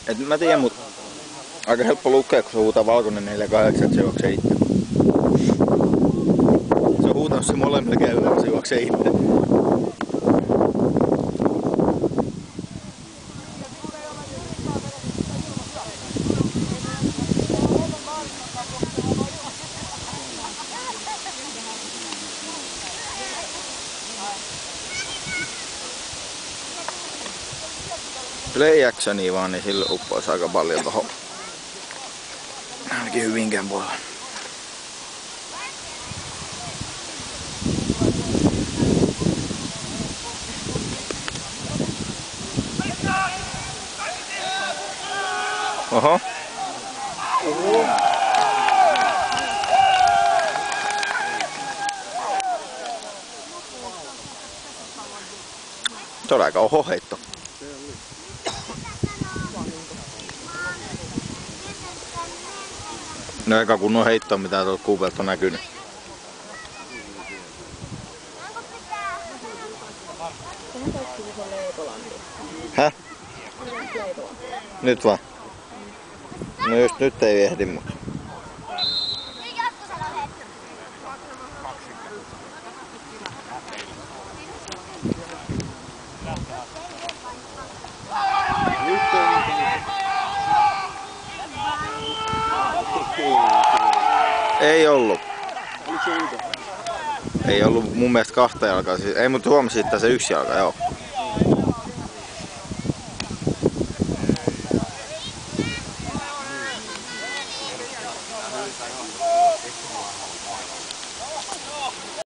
Et mä tiedän, mut aika helppo lukea, kun se huutaa valkoinen 48, että se juoksee itse. Se on huutanut se molemmilla käyvillä, se juoksee itse. Play actionia vaan, niin sillä uppoisi aika paljon tohon. Ainakin Hyvinkään puolella. Oho. Se on aika oho heitto. No eikä kunnon heittoa, mitä tuolta kuupelta on näkynyt. Häh? Nyt vaan. No just nyt ei ehdi, mutta... Ei ollut. Ei ollut mun mielestä kahta jalkaa. Ei, mutta huomasin, että se yksi jalka, joo.